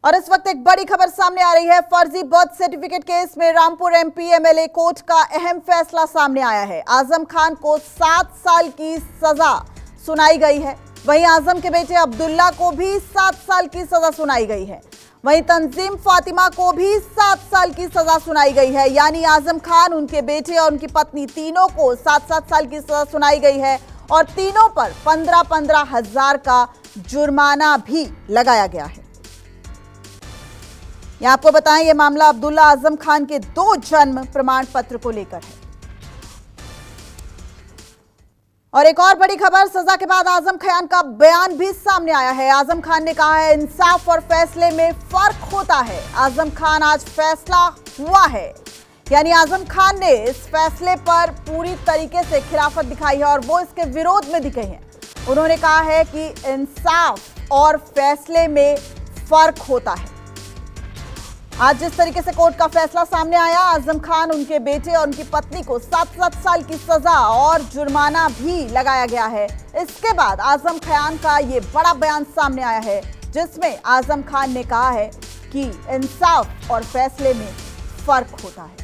और इस वक्त एक बड़ी खबर सामने आ रही है। फर्जी बर्थ सर्टिफिकेट केस में रामपुर एमपी एमएलए कोर्ट का अहम फैसला सामने आया है। आजम खान को 7 साल की सजा सुनाई गई है। वहीं आजम के बेटे अब्दुल्ला को भी 7 साल की सजा सुनाई गई है। वहीं तंजीम फातिमा को भी 7 साल की सजा सुनाई गई है। यानी आजम खान, उनके बेटे और उनकी पत्नी तीनों को 7-7 साल की सजा सुनाई गई है और तीनों पर 15-15 हजार का जुर्माना भी लगाया गया है। यहां आपको बताएं, यह मामला अब्दुल्ला आजम खान के 2 जन्म प्रमाण पत्र को लेकर है। और एक और बड़ी खबर, सजा के बाद आजम खान का बयान भी सामने आया है। आजम खान ने कहा है, इंसाफ और फैसले में फर्क होता है। आजम खान, आज फैसला हुआ है। यानी आजम खान ने इस फैसले पर पूरी तरीके से खिलाफत दिखाई है और वो इसके विरोध में दिखे हैं। उन्होंने कहा है कि इंसाफ और फैसले में फर्क होता है। आज जिस तरीके से कोर्ट का फैसला सामने आया, आजम खान, उनके बेटे और उनकी पत्नी को 7-7 साल की सजा और जुर्माना भी लगाया गया है। इसके बाद आजम खान का ये बड़ा बयान सामने आया है, जिसमें आजम खान ने कहा है कि इंसाफ और फैसले में फर्क होता है।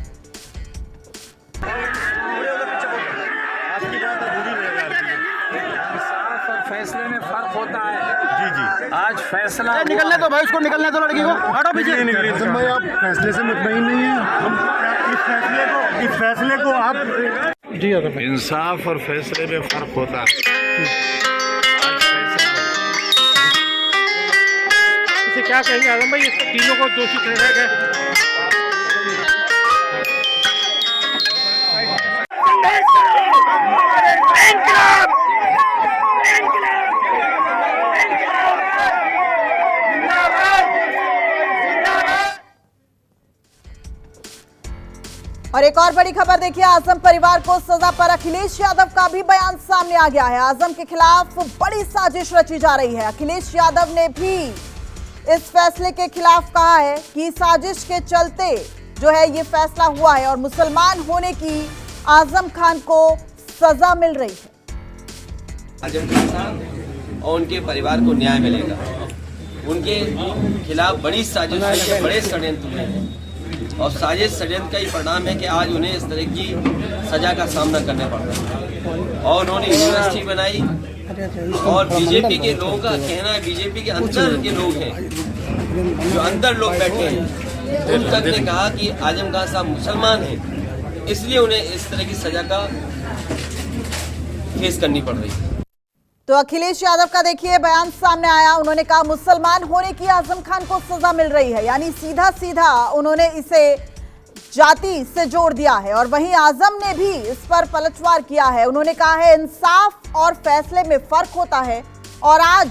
फैसले में फर्क होता है। जी जी, आज फैसला निकलने दो भाई, उसको निकलने दो, लड़की को हटो पीछे। आजम भाई, आप फैसले से मुतमईन नहीं है? हम इस फैसले को आप जी आजम भाई, इंसाफ और फैसले में फर्क होता है। इसे क्या कहेंगे आजम भाई? इस तीनों को दोषी ठहराया गया। और एक और बड़ी खबर देखिए, आजम परिवार को सजा पर अखिलेश यादव का भी बयान सामने आ गया है। आजम के खिलाफ बड़ी साजिश रची जा रही है। अखिलेश यादव ने भी इस फैसले के खिलाफ कहा है कि साजिश के चलते जो है ये फैसला हुआ है और मुसलमान होने की आजम खान को सजा मिल रही है। आजम खान साहब और उनके परिवार को न्याय मिलेगा। उनके खिलाफ बड़ी साजिश है, बड़े षड्यंत्र हुए हैं और साजिश षड्यंत्र का ही परिणाम है कि आज उन्हें इस तरह की सजा का सामना करना पड़ रहा है। और उन्होंने यूनिवर्सिटी बनाई और बीजेपी के लोगों का कहना है, बीजेपी के अंदर के लोग हैं, जो अंदर लोग बैठे हैं, उन तक ने कहा कि आजम खान साहब मुसलमान हैं, इसलिए उन्हें इस तरह की सजा का फेस करनी पड़ रही है। तो अखिलेश यादव का देखिए बयान सामने आया। उन्होंने कहा मुसलमान होने की आजम खान को सजा मिल रही है। यानी सीधा सीधा उन्होंने इसे जाति से जोड़ दिया है। और वहीं आजम ने भी इस पर पलटवार किया है। उन्होंने कहा है, इंसाफ और फैसले में फर्क होता है और आज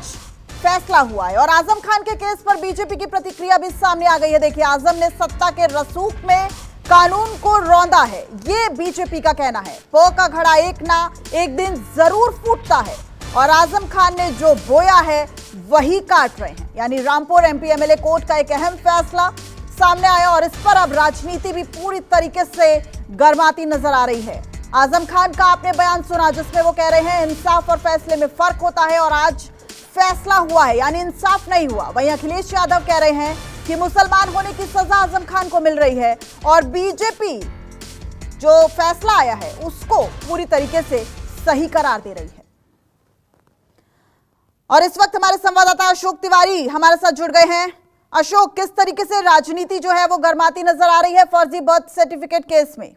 फैसला हुआ है। और आजम खान के केस पर बीजेपी की प्रतिक्रिया भी सामने आ गई है। देखिए, आजम ने सत्ता के रसूख में कानून को रौंदा है, ये बीजेपी का कहना है। पो का घड़ा एक दिन जरूर फूटता है और आजम खान ने जो बोया है वही काट रहे हैं। यानी रामपुर एमपी एमएलए कोर्ट का एक अहम फैसला सामने आया और इस पर अब राजनीति भी पूरी तरीके से गर्माती नजर आ रही है। आजम खान का आपने बयान सुना, जिसमें वो कह रहे हैं इंसाफ और फैसले में फर्क होता है और आज फैसला हुआ है, यानी इंसाफ नहीं हुआ। वहीं अखिलेश यादव कह रहे हैं कि मुसलमान होने की सजा आजम खान को मिल रही है और बीजेपी जो फैसला आया है उसको पूरी तरीके से सही करार दे रही है। और इस वक्त हमारे संवाददाता अशोक तिवारी हमारे साथ जुड़ गए हैं। अशोक, किस तरीके से राजनीति जो है वो गर्माती नजर आ रही है फर्जी बर्थ सर्टिफिकेट केस में?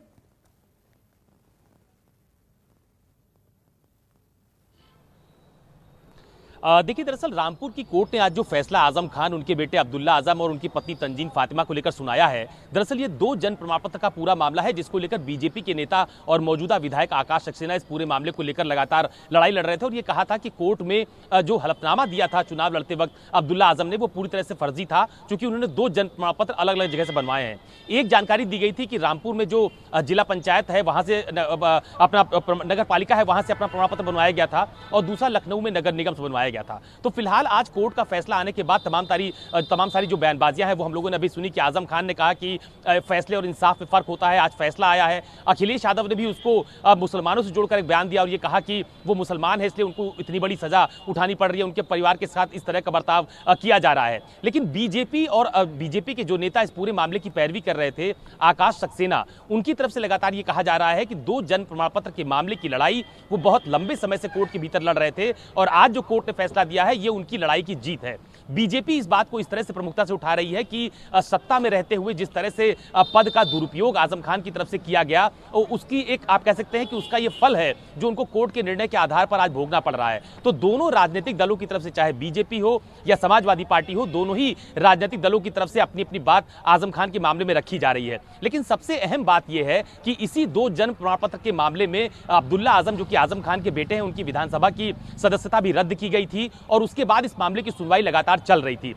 देखिए, दरअसल रामपुर की कोर्ट ने आज जो फैसला आजम खान, उनके बेटे अब्दुल्ला आजम और उनकी पत्नी तंजीम फातिमा को लेकर सुनाया है, दरअसल ये 2 जन्म प्रमाण पत्र का पूरा मामला है, जिसको लेकर बीजेपी के नेता और मौजूदा विधायक आकाश सक्सेना इस पूरे मामले को लेकर लगातार लड़ाई लड़ रहे थे और ये कहा था कि कोर्ट में जो हलफनामा दिया था चुनाव लड़ते वक्त अब्दुल्ला आजम ने, वो पूरी तरह से फर्जी था, क्योंकि उन्होंने 2 जन्म प्रमाण पत्र अलग अलग जगह से बनवाए हैं। एक जानकारी दी गई थी कि रामपुर में जो जिला पंचायत है वहां से अपना नगर पालिका है, वहां से अपना प्रमाण पत्र बनवाया गया था और दूसरा लखनऊ में नगर निगम से बनवाया सुनाया गया था। तो फिलहाल आज कोर्ट का फैसला आने के बाद तमाम सारी जो बयानबाजियां हैं वो हम लोगों ने अभी सुनी कि आजम खान ने कहा कि फैसले और इंसाफ में फर्क होता है, आज फैसला आया है। अखिलेश यादव ने भी उसको मुसलमानों से जोड़कर एक बयान दिया और ये कहा कि वो मुसलमान है इसलिए उनको इतनी बड़ी सजा उठानी पड़ रही है, उनके परिवार के साथ इस तरह का बर्ताव किया जा रहा है। लेकिन बीजेपी के जो नेता इस पूरे मामले की पैरवी कर रहे थे, आकाश सक्सेना, उनकी तरफ से लगातार ये कहा जा रहा है कि 2 जन प्रमाण पत्र के मामले की लड़ाई वो बहुत लंबे समय से कोर्ट के भीतर लड़ रहे थे और आज जो कोर्ट ने फैसला दिया है ये उनकी लड़ाई की जीत है। बीजेपी इस बात को इस तरह से प्रमुखता से उठा रही है कि सत्ता में रहते हुए जिस तरह से पद का दुरुपयोग आजम खान की तरफ से किया गया, उसकी एक आप कह सकते हैं कि उसका ये फल है जो उनको कोर्ट के निर्णय के आधार पर आज भोगना पड़ रहा है। तो दोनों राजनीतिक दलों की तरफ से, चाहे बीजेपी हो या समाजवादी पार्टी हो, दोनों ही राजनीतिक दलों की तरफ से अपनी अपनी बात आजम खान के मामले में रखी जा रही है। लेकिन सबसे अहम बात यह है कि इसी 2 जन प्रमाण पत्र के मामले में अब्दुल्ला आजम, जो कि आजम खान के बेटे हैं, उनकी विधानसभा की सदस्यता भी रद्द की गई थी और उसके बाद इस मामले की सुनवाई लगातार चल रही थी।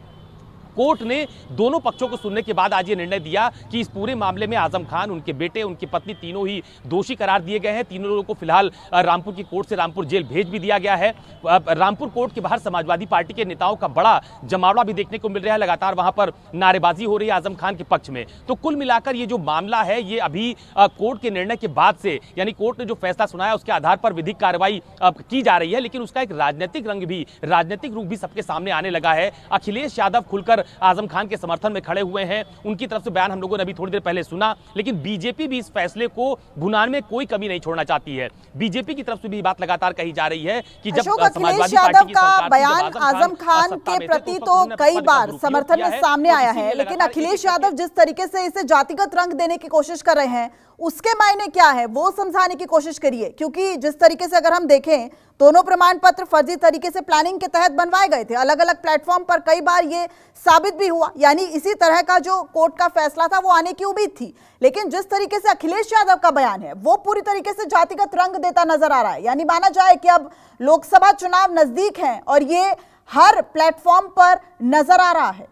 कोर्ट ने दोनों पक्षों को सुनने के बाद आज ये निर्णय दिया कि इस पूरे मामले में आजम खान, उनके बेटे, उनकी पत्नी, तीनों ही दोषी करार दिए गए हैं। तीनों लोगों को फिलहाल रामपुर की कोर्ट से रामपुर जेल भेज भी दिया गया है। रामपुर कोर्ट के बाहर समाजवादी पार्टी के नेताओं का बड़ा जमावड़ा भी देखने को मिल रहा है, लगातार वहां पर नारेबाजी हो रही है आजम खान के पक्ष में। तो कुल मिलाकर ये जो मामला है ये अभी कोर्ट के निर्णय के बाद से, यानी कोर्ट ने जो फैसला सुनाया उसके आधार पर विधिक कार्रवाई की जा रही है, लेकिन उसका एक राजनीतिक रूप भी सबके सामने आने लगा है। अखिलेश यादव खुलकर आजम खान के समर्थन में खड़े हुए हैं, उनकी तरफ से बयान हम लोगों ने अभी थोड़ी देर पहले सुना। लेकिन बीजेपी भी इस फैसले को भुनाने में कोई कमी नहीं छोड़ना चाहती है। बीजेपी की तरफ से भी बात लगातार कही जा रही है कि जब अखिलेश यादव का बयान आजम खान के प्रति तो कई बार समर्थन में सामने आया है, लेकिन अखिलेश यादव जिस तरीके से इसे जातिगत रंग देने की कोशिश कर रहे हैं उसके मायने क्या है वो समझाने की कोशिश करिए। क्योंकि जिस तरीके से अगर हम देखें, दोनों प्रमाण पत्र फर्जी तरीके से प्लानिंग के तहत बनवाए गए थे, अलग अलग प्लेटफॉर्म पर कई बार ये साबित भी हुआ, यानी इसी तरह का जो कोर्ट का फैसला था वो आने की उम्मीद थी। लेकिन जिस तरीके से अखिलेश यादव का बयान है वो पूरी तरीके से जातिगत रंग देता नजर आ रहा है। यानी माना जाए कि अब लोकसभा चुनाव नजदीक है और ये हर प्लेटफॉर्म पर नजर आ रहा है।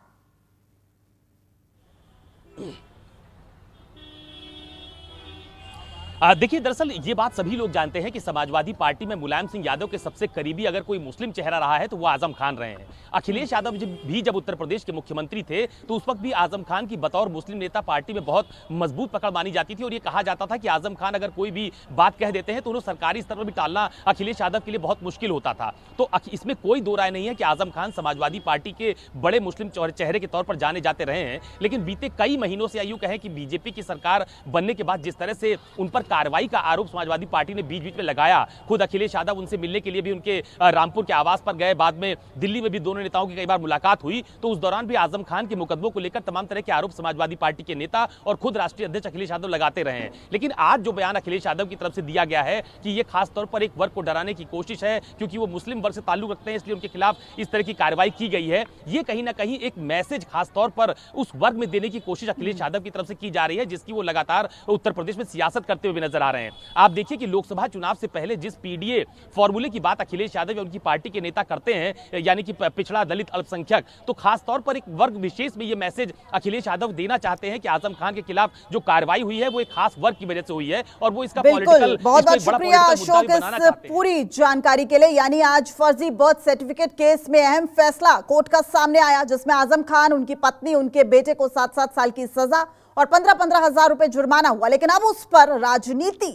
देखिए, दरअसल ये बात सभी लोग जानते हैं कि समाजवादी पार्टी में मुलायम सिंह यादव के सबसे करीबी अगर कोई मुस्लिम चेहरा रहा है तो वो आजम खान रहे हैं। अखिलेश यादव जब उत्तर प्रदेश के मुख्यमंत्री थे तो उस वक्त भी आजम खान की बतौर मुस्लिम नेता पार्टी में बहुत मजबूत पकड़ मानी जाती थी और ये कहा जाता था कि आजम खान अगर कोई भी बात कह देते हैं तो उन्हें सरकारी स्तर पर भी टालना अखिलेश यादव के लिए बहुत मुश्किल होता था। तो इसमें कोई दो राय नहीं है कि आजम खान समाजवादी पार्टी के बड़े मुस्लिम चेहरे के तौर पर जाने जाते रहे हैं। लेकिन बीते कई महीनों से यूं कहें कि बीजेपी की सरकार बनने के बाद जिस तरह से उन पर कार्रवाई का आरोप समाजवादी पार्टी ने बीच बीच में लगाया, खुद अखिलेश यादव उनसे मिलने के लिए भी उनके रामपुर के आवास पर गए, बाद में दिल्ली में भी दोनों नेताओं की कई बार मुलाकात हुई, तो उस दौरान भी आजम खान के मुकदमों को लेकर तमाम तरह के आरोप समाजवादी पार्टी के नेता और खुद राष्ट्रीय अध्यक्ष अखिलेश यादव लगाते रहे हैं। लेकिन आज जो बयान अखिलेश यादव की तरफ से दिया गया है कि यह खास तौर पर एक वर्ग को डराने की कोशिश है, क्योंकि वो मुस्लिम वर्ग से ताल्लुक रखते हैं इसलिए उनके खिलाफ इस तरह की कार्रवाई की गई है, ये कहीं ना कहीं एक मैसेज खास तौर पर उस वर्ग में देने की कोशिश अखिलेश यादव की तरफ से की जा रही है, जिसकी वो लगातार उत्तर प्रदेश में सियासत करते हुए नजर आ रहे हैं। आप देखिए कि लोकसभा चुनाव से पहले जिस पीडीए फॉर्मूले की बात अखिलेश यादव या उनकी पार्टी के नेता करते हैं, यानी कि पिछड़ा, दलित, अल्पसंख्यक, तो खास तौर पर एक वर्ग विशेष में ये मैसेज अखिलेश यादव देना चाहते हैं कि आजम खान के खिलाफ जो कार्रवाई हुई है वो एक खास वर्ग की वजह से हुई है और वो इसका पॉलिटिकल, बहुत बहुत शुक्रिया अशोक इस पूरी जानकारी के लिए। यानी आज फर्जी बर्थ सर्टिफिकेट केस में अहम फैसला कोर्ट का सामने आया, जिसमें आजम खान, उनकी पत्नी, उनके बेटे को 7-7 साल की सजा और 15-15 हजार रुपए जुर्माना हुआ। लेकिन अब उस पर राजनीति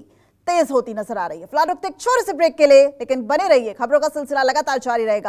तेज होती नजर आ रही है। फिलहाल रुकते एक छोटे से ब्रेक के लिए, लेकिन बने रहिए, खबरों का सिलसिला लगातार जारी रहेगा।